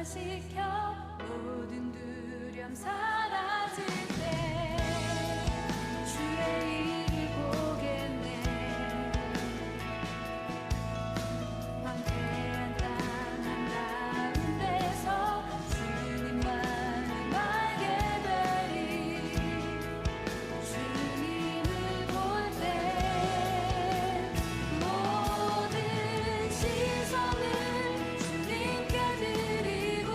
변화시켜 모든 두려움 사라질 때 주의 일을 보겠네. 황폐한 땅 한가운데서 주님만을 알게 되리. 주님을 볼 때 모든 시선을 주님께 드리고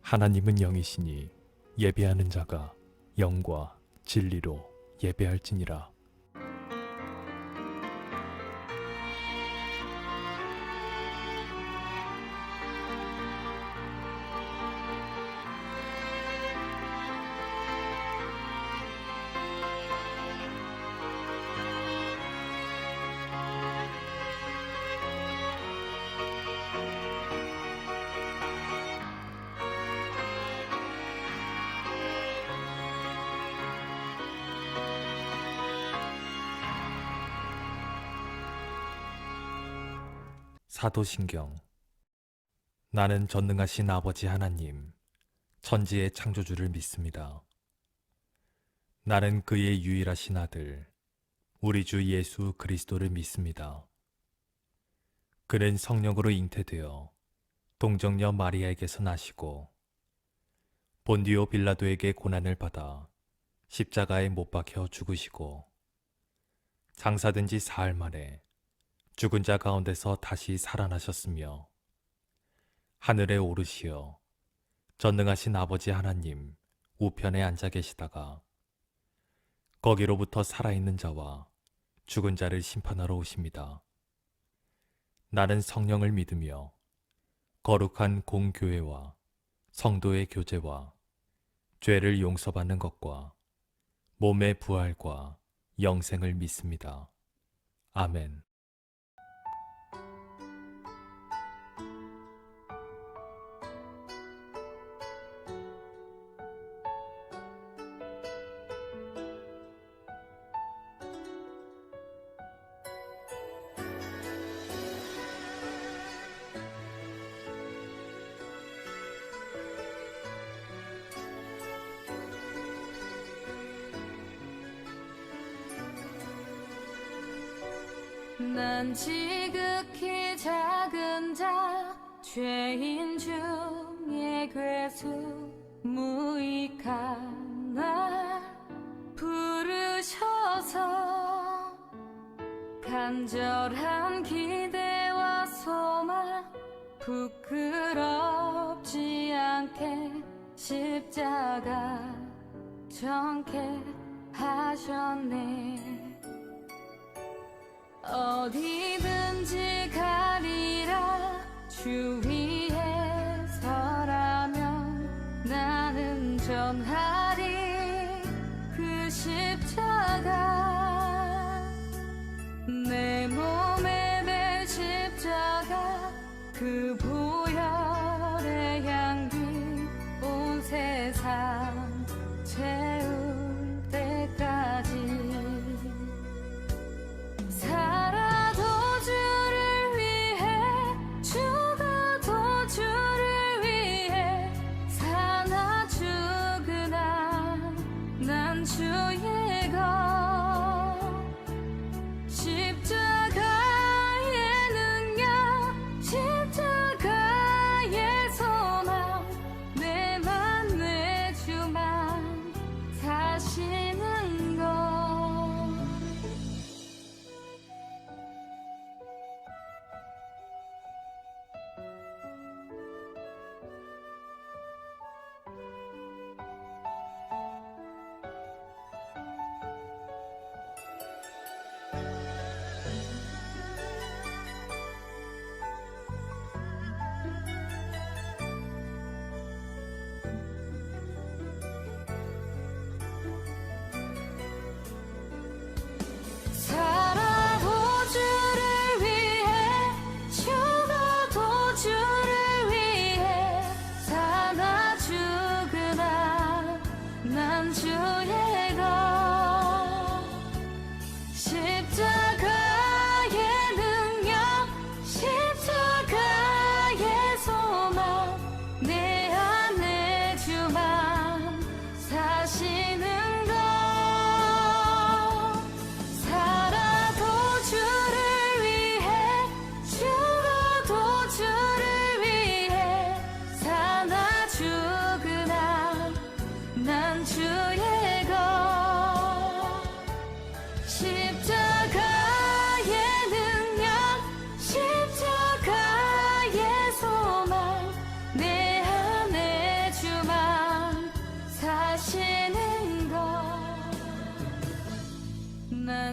하나님은 영이시니 예배하는 자가 영과 진리로 예배할지니라. 사도신경. 나는 전능하신 아버지 하나님, 천지의 창조주를 믿습니다. 나는 그의 유일하신 아들, 우리 주 예수 그리스도를 믿습니다. 그는 성령으로 잉태되어 동정녀 마리아에게서 나시고 본디오 빌라도에게 고난을 받아 십자가에 못 박혀 죽으시고 장사된 지 사흘 만에 죽은 자 가운데서 다시 살아나셨으며 하늘에 오르시어 전능하신 아버지 하나님 우편에 앉아 계시다가 거기로부터 살아있는 자와 죽은 자를 심판하러 오십니다. 나는 성령을 믿으며 거룩한 공교회와 성도의 교제와 죄를 용서받는 것과 몸의 부활과 영생을 믿습니다. 아멘. 난 지극히 작은 자 죄인 중에 괴수 무익한 날 부르셔서 간절한 기대와 소망 부끄럽지 않게 십자가 정케 하셨네. 어디든지 가리라 주 위에 서라면 나는 전하리 그 십자가 내 몸에 매일 십자가 그 보혈의 향기 온 세상 채울 때까지 살아도 주를 위해 죽어도 주를 위해 사나 죽으나 난 주의 것 십자가의 능력 십자가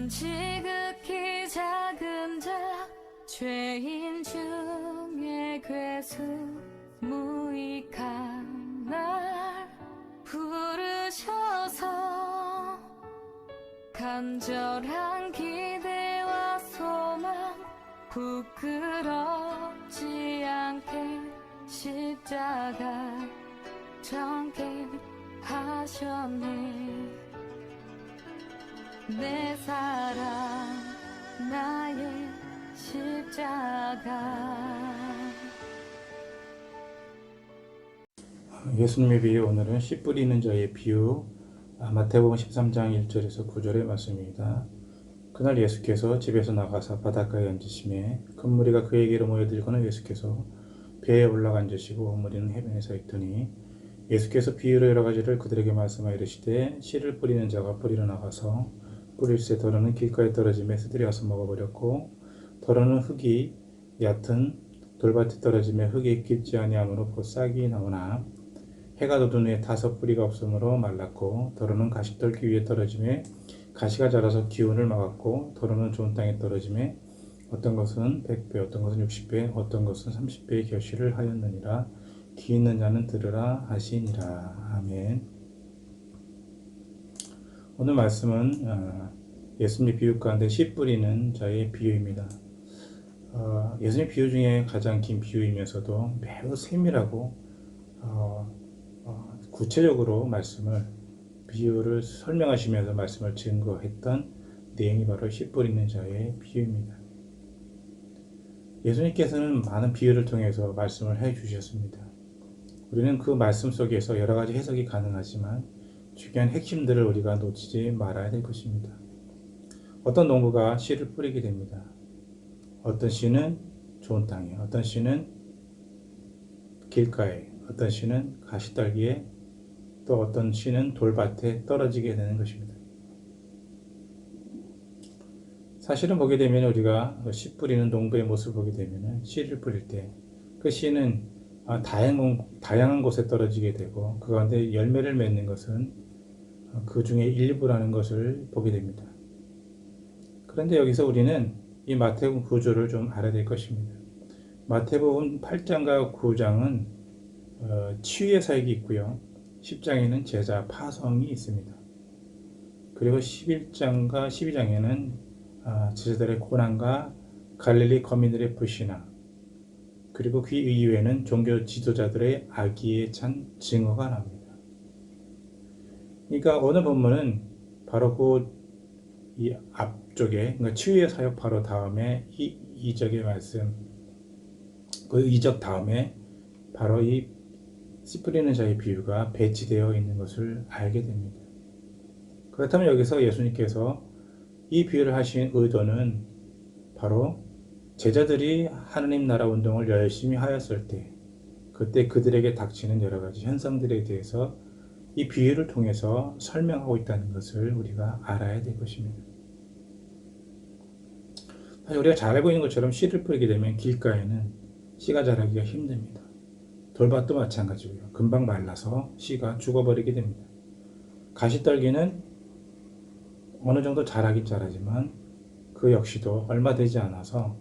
난 지극히 작은 자 죄인 중에 괴수 무익한 날 부르셔서 간절한 기대와 소망 부끄럽지 않게 십자가 정게 하셨네. 내 사랑 나의 십자가. 예수님의 비유, 오늘은 씨 뿌리는 자의 비유, 마태복음 13장 1절에서 9절의 말씀입니다. 그날 예수께서 집에서 나가사 바닷가에 앉으시매 큰 무리가 그에게로 모여들거늘 예수께서 배에 올라가 앉으시고 무리는 해변에 서 있더니 예수께서 비유로 여러 가지를 그들에게 말씀하여 이르시되 씨를 뿌리는 자가 뿌리러 나가서 뿌릴새 더러는 길가에 떨어지매 새들이 와서 먹어버렸고 더러는 흙이 얕은 돌밭에 떨어지매 흙이 깊지 아니하므로 곧 싹이 나오나 해가 돋은 후에 타서 뿌리가 없으므로 말랐고 더러는 가시떨기 위에 떨어지매 가시가 자라서 기운을 막았고 더러는 좋은 땅에 떨어지매 어떤 것은 100배 어떤 것은 60배 어떤 것은 30배의 결실을 하였느니라. 귀 있는 자는 들으라 하시니라. 아멘. 오늘 말씀은 예수님 비유 가운데 씨 뿌리는 자의 비유입니다. 예수님 비유 중에 가장 긴 비유이면서도 매우 세밀하고 구체적으로 비유를 설명하시면서 말씀을 증거했던 내용이 바로 씨 뿌리는 자의 비유입니다. 예수님께서는 많은 비유를 통해서 말씀을 해주셨습니다. 우리는 그 말씀 속에서 여러 가지 해석이 가능하지만 중요한 핵심들을 우리가 놓치지 말아야 될 것입니다. 어떤 농부가 씨를 뿌리게 됩니다. 어떤 씨는 좋은 땅에, 어떤 씨는 길가에, 어떤 씨는 가시떨기에, 또 어떤 씨는 돌밭에 떨어지게 되는 것입니다. 사실은 보게 되면 우리가 씨 뿌리는 농부의 모습을 보게 되면 씨를 뿌릴 때 그 씨는 다양한 곳에 떨어지게 되고 그 가운데 열매를 맺는 것은 그 중에 일부라는 것을 보게 됩니다. 그런데 여기서 우리는 이 마태복음 구조를 좀 알아야 될 것입니다. 마태복음 8장과 9장은 치유의 사역이 있고요. 10장에는 제자 파송이 있습니다. 그리고 11장과 12장에는 제자들의 고난과 갈릴리 거민들의 불신앙, 그리고 그 이후에는 종교 지도자들의 악의에 찬 증오가 나옵니다. 그러니까 오늘 본문은 바로 이 앞쪽에, 그러니까 치유의 사역 바로 다음에 이 이적의 말씀, 그 이적 다음에 바로 이 씨 뿌리는 자의 비유가 배치되어 있는 것을 알게 됩니다. 그렇다면 여기서 예수님께서 이 비유를 하신 의도는 바로 제자들이 하느님 나라 운동을 열심히 하였을 때 그때 그들에게 닥치는 여러 가지 현상들에 대해서 이 비유를 통해서 설명하고 있다는 것을 우리가 알아야 될 것입니다. 사실 우리가 잘 알고 있는 것처럼 씨를 뿌리게 되면 길가에는 씨가 자라기가 힘듭니다. 돌밭도 마찬가지고요. 금방 말라서 씨가 죽어버리게 됩니다. 가시떨기는 어느 정도 자라긴 자라지만 그 역시도 얼마 되지 않아서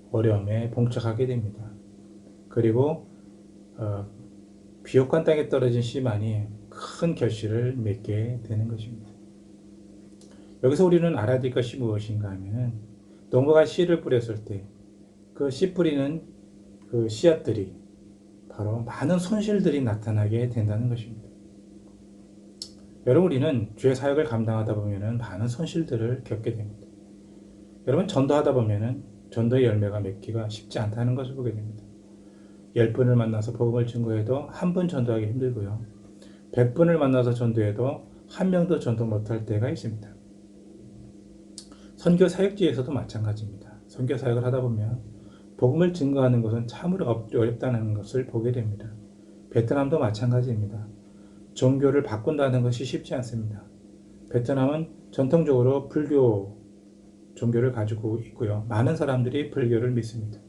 어려움에 봉착하게 됩니다. 그리고 비옥한 땅에 떨어진 씨만이 큰 결실을 맺게 되는 것입니다. 여기서 우리는 알아야 될 것이 무엇인가 하면 농부가 씨를 뿌렸을 때 그 씨 뿌리는 그 씨앗들이 바로 많은 손실들이 나타나게 된다는 것입니다. 여러분, 우리는 주의 사역을 감당하다 보면 많은 손실들을 겪게 됩니다. 여러분, 전도하다 보면 전도의 열매가 맺기가 쉽지 않다는 것을 보게 됩니다. 10분을 만나서 복음을 증거해도 한 분 전도하기 힘들고요. 100분을 만나서 전도해도 한 명도 전도 못할 때가 있습니다. 선교 사역지에서도 마찬가지입니다. 선교 사역을 하다 보면 복음을 증거하는 것은 참으로 어렵다는 것을 보게 됩니다. 베트남도 마찬가지입니다. 종교를 바꾼다는 것이 쉽지 않습니다. 베트남은 전통적으로 불교 종교를 가지고 있고요. 많은 사람들이 불교를 믿습니다.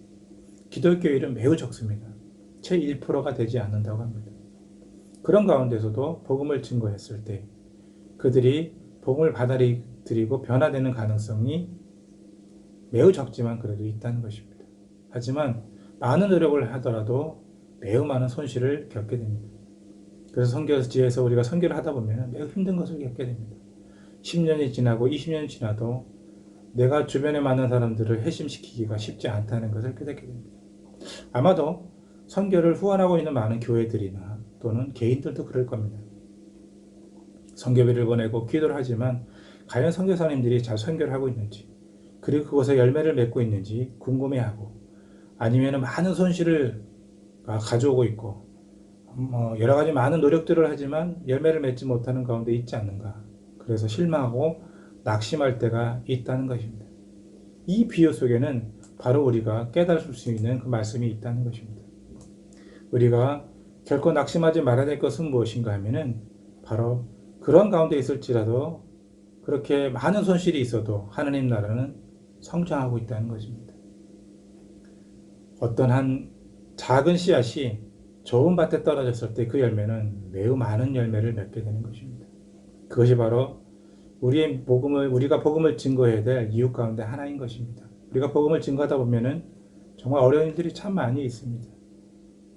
기독교인은 매우 적습니다. 채 1%가 되지 않는다고 합니다. 그런 가운데서도 복음을 증거했을 때 그들이 복음을 받아들이지 무너뜨리고 변화되는 가능성이 매우 적지만 그래도 있다는 것입니다. 하지만 많은 노력을 하더라도 매우 많은 손실을 겪게 됩니다. 그래서 선교지에서 우리가 선교를 하다 보면 매우 힘든 것을 겪게 됩니다. 10년이 지나고 20년이 지나도 내가 주변에 많은 사람들을 회심시키기가 쉽지 않다는 것을 깨닫게 됩니다. 아마도 선교를 후원하고 있는 많은 교회들이나 또는 개인들도 그럴 겁니다. 선교비를 보내고 기도를 하지만 과연 선교사님들이 잘 선교를 하고 있는지, 그리고 그곳에 열매를 맺고 있는지 궁금해하고, 아니면 많은 손실을 가져오고 있고 여러 가지 많은 노력들을 하지만 열매를 맺지 못하는 가운데 있지 않는가, 그래서 실망하고 낙심할 때가 있다는 것입니다. 이 비유 속에는 바로 우리가 깨달을 수 있는 그 말씀이 있다는 것입니다. 우리가 결코 낙심하지 말아야 될 것은 무엇인가 하면은 바로 그런 가운데 있을지라도 그렇게 많은 손실이 있어도 하나님 나라는 성장하고 있다는 것입니다. 어떤 한 작은 씨앗이 좋은 밭에 떨어졌을 때 그 열매는 매우 많은 열매를 맺게 되는 것입니다. 그것이 바로 우리가 복음을 증거해야 될 이유 가운데 하나인 것입니다. 우리가 복음을 증거하다 보면은 정말 어려운 일들이 참 많이 있습니다.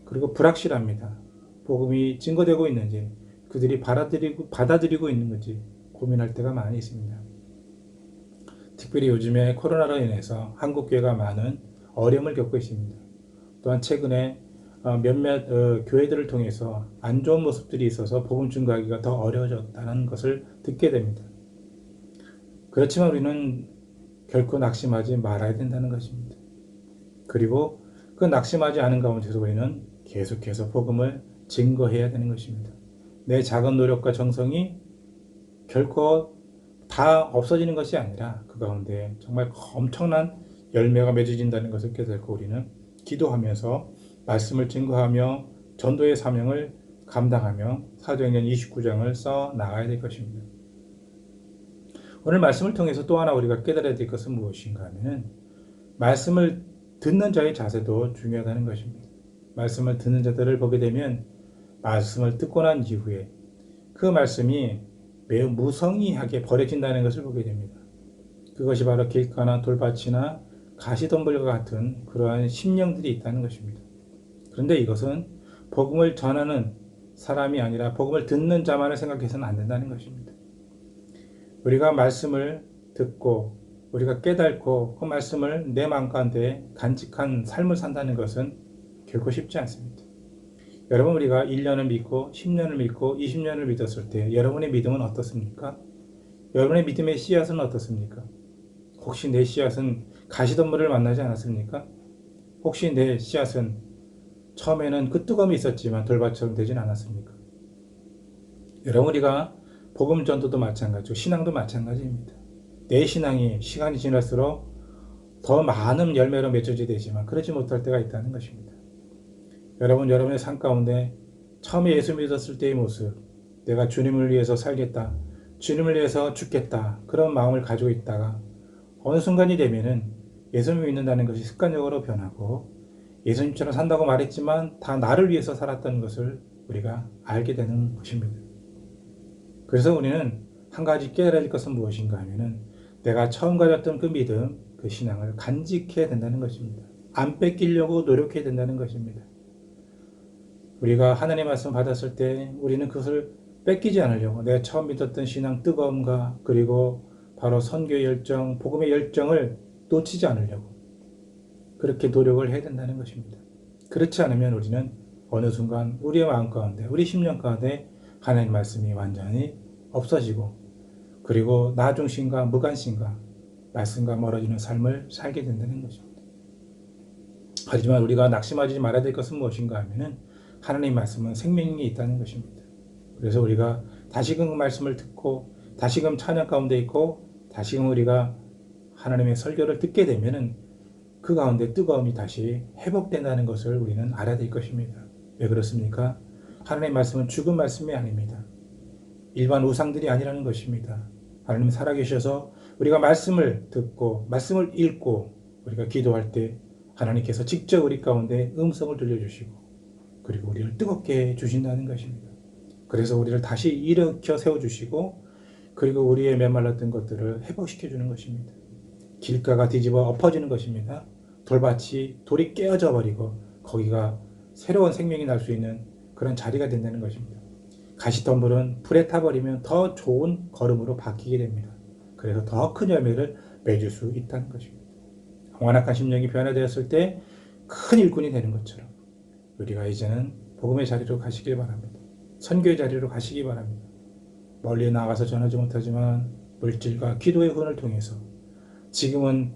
그리고 불확실합니다. 복음이 증거되고 있는지, 그들이 받아들이고 있는 건지 고민할 때가 많이 있습니다. 특별히 요즘에 코로나로 인해서 한국교회가 많은 어려움을 겪고 있습니다. 또한 최근에 몇몇 교회들을 통해서 안 좋은 모습들이 있어서 복음 증거하기가 더 어려워졌다는 것을 듣게 됩니다. 그렇지만 우리는 결코 낙심하지 말아야 된다는 것입니다. 그리고 그 낙심하지 않은 가운데서 우리는 계속해서 복음을 증거해야 되는 것입니다. 내 작은 노력과 정성이 결코 다 없어지는 것이 아니라 그 가운데 정말 엄청난 열매가 맺어진다는 것을 깨닫고 우리는 기도하면서 말씀을 증거하며 전도의 사명을 감당하며 사도행전 29장을 써 나가야 될 것입니다. 오늘 말씀을 통해서 또 하나 우리가 깨달아야 될 것은 무엇인가 하면 말씀을 듣는 자의 자세도 중요하다는 것입니다. 말씀을 듣는 자들을 보게 되면 말씀을 듣고 난 이후에 그 말씀이 매우 무성의하게 버려진다는 것을 보게 됩니다. 그것이 바로 길가나 돌밭이나 가시덤불과 같은 그러한 심령들이 있다는 것입니다. 그런데 이것은 복음을 전하는 사람이 아니라 복음을 듣는 자만을 생각해서는 안 된다는 것입니다. 우리가 말씀을 듣고 우리가 깨닫고 그 말씀을 내 마음 가운데 간직한 삶을 산다는 것은 결코 쉽지 않습니다. 여러분, 우리가 1년을 믿고 10년을 믿고 20년을 믿었을 때 여러분의 믿음은 어떻습니까? 여러분의 믿음의 씨앗은 어떻습니까? 혹시 내 씨앗은 가시덤불을 만나지 않았습니까? 혹시 내 씨앗은 처음에는 그 뜨거움이 있었지만 돌밭처럼 되진 않았습니까? 여러분, 우리가 복음 전도도 마찬가지고 신앙도 마찬가지입니다. 내 신앙이 시간이 지날수록 더 많은 열매로 맺어지게 되지만 그러지 못할 때가 있다는 것입니다. 여러분, 여러분의 삶 가운데 처음에 예수 믿었을 때의 모습, 내가 주님을 위해서 살겠다, 주님을 위해서 죽겠다, 그런 마음을 가지고 있다가 어느 순간이 되면은 예수님을 믿는다는 것이 습관적으로 변하고 예수님처럼 산다고 말했지만 다 나를 위해서 살았다는 것을 우리가 알게 되는 것입니다. 그래서 우리는 한 가지 깨달아야 할 것은 무엇인가 하면은 내가 처음 가졌던 그 믿음, 그 신앙을 간직해야 된다는 것입니다. 안 뺏기려고 노력해야 된다는 것입니다. 우리가 하나님의 말씀 받았을 때 우리는 그것을 뺏기지 않으려고 내가 처음 믿었던 신앙 뜨거움과 그리고 바로 선교의 열정, 복음의 열정을 놓치지 않으려고 그렇게 노력을 해야 된다는 것입니다. 그렇지 않으면 우리는 어느 순간 우리의 마음 가운데, 우리 심령 가운데 하나님의 말씀이 완전히 없어지고 그리고 나 중심과 무관심과 말씀과 멀어지는 삶을 살게 된다는 것입니다. 하지만 우리가 낙심하지 말아야 될 것은 무엇인가 하면은 하나님의 말씀은 생명이 있다는 것입니다. 그래서 우리가 다시금 그 말씀을 듣고 다시금 찬양 가운데 있고 다시금 우리가 하나님의 설교를 듣게 되면은 그 가운데 뜨거움이 다시 회복된다는 것을 우리는 알아야 될 것입니다. 왜 그렇습니까? 하나님의 말씀은 죽은 말씀이 아닙니다. 일반 우상들이 아니라는 것입니다. 하나님 살아계셔서 우리가 말씀을 듣고 말씀을 읽고 우리가 기도할 때 하나님께서 직접 우리 가운데 음성을 들려주시고 그리고 우리를 뜨겁게 해주신다는 것입니다. 그래서 우리를 다시 일으켜 세워주시고 그리고 우리의 메말랐던 것들을 회복시켜 주는 것입니다. 길가가 뒤집어 엎어지는 것입니다. 돌이 깨어져 버리고 거기가 새로운 생명이 날 수 있는 그런 자리가 된다는 것입니다. 가시덤불은 불에 타버리면 더 좋은 거름으로 바뀌게 됩니다. 그래서 더 큰 열매를 맺을 수 있다는 것입니다. 완악한 심령이 변화되었을 때 큰 일꾼이 되는 것처럼 우리가 이제는 복음의 자리로 가시길 바랍니다. 선교의 자리로 가시기 바랍니다. 멀리 나가서 전하지 못하지만 물질과 기도의 훈을 통해서 지금은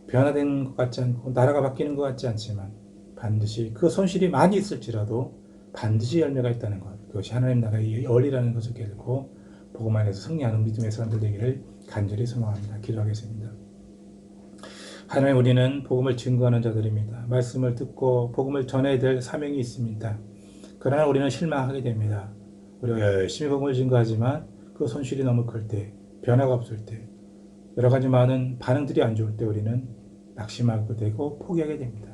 변화된 것 같지 않고 나라가 바뀌는 것 같지 않지만 반드시 그 손실이 많이 있을지라도 반드시 열매가 있다는 것, 그것이 하나님 나라의 열이라는 것을 깨닫고 복음 안에서 승리하는 믿음의 사람들 되기를 간절히 소망합니다. 기도하겠습니다. 하나님, 우리는 복음을 증거하는 자들입니다. 말씀을 듣고 복음을 전해야 될 사명이 있습니다. 그러나 우리는 실망하게 됩니다. 우리가 열심히 복음을 증거하지만 그 손실이 너무 클 때, 변화가 없을 때, 여러 가지 많은 반응들이 안 좋을 때 우리는 낙심하게 되고 포기하게 됩니다.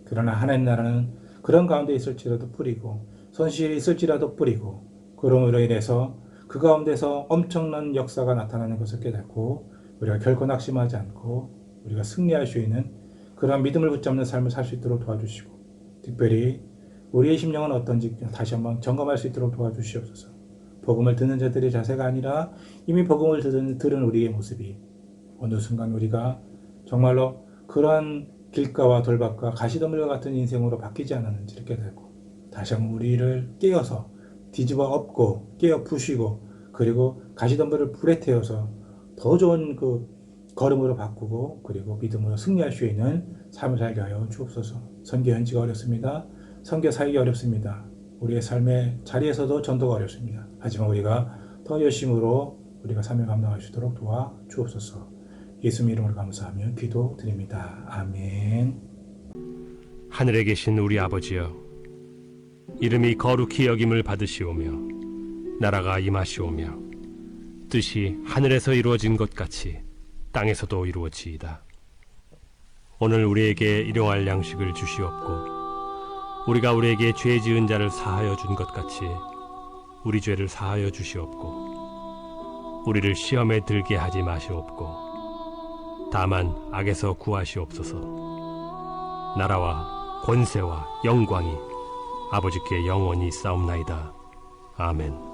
그러나 하나님 나라는 그런 가운데 있을지라도 뿌리고 손실이 있을지라도 뿌리고 그러므로 인해서 그 가운데서 엄청난 역사가 나타나는 것을 깨닫고 우리가 결코 낙심하지 않고 우리가 승리할 수 있는 그런 믿음을 붙잡는 삶을 살 수 있도록 도와주시고 특별히 우리의 심령은 어떤지 다시 한번 점검할 수 있도록 도와주시옵소서. 복음을 듣는 자들의 자세가 아니라 이미 복음을 들은 우리의 모습이 어느 순간 우리가 정말로 그러한 길가와 돌밭과 가시덤불과 같은 인생으로 바뀌지 않았는지를 깨닫고 다시 한번 우리를 깨어서 뒤집어 엎고 깨어 부시고 그리고 가시덤불을 불에 태워서 더 좋은 그 걸음으로 바꾸고 그리고 믿음으로 승리할 수 있는 삶을 살게 하여 주옵소서. 선교 현지가 어렵습니다. 선교 사역이 어렵습니다. 우리의 삶의 자리에서도 전도가 어렵습니다. 하지만 우리가 더 열심으로 우리가 사명 감당할 수 있도록 도와 주옵소서. 예수님 이름으로 감사하며 기도드립니다. 아멘. 하늘에 계신 우리 아버지여, 이름이 거룩히 여김을 받으시오며 나라가 임하시오며 뜻이 하늘에서 이루어진 것 같이 땅에서도 이루어지이다. 오늘 우리에게 일용할 양식을 주시옵고 우리가 우리에게 죄 지은 자를 사하여 준 것 같이 우리 죄를 사하여 주시옵고 우리를 시험에 들게 하지 마시옵고 다만 악에서 구하시옵소서. 나라와 권세와 영광이 아버지께 영원히 싸움나이다. 아멘.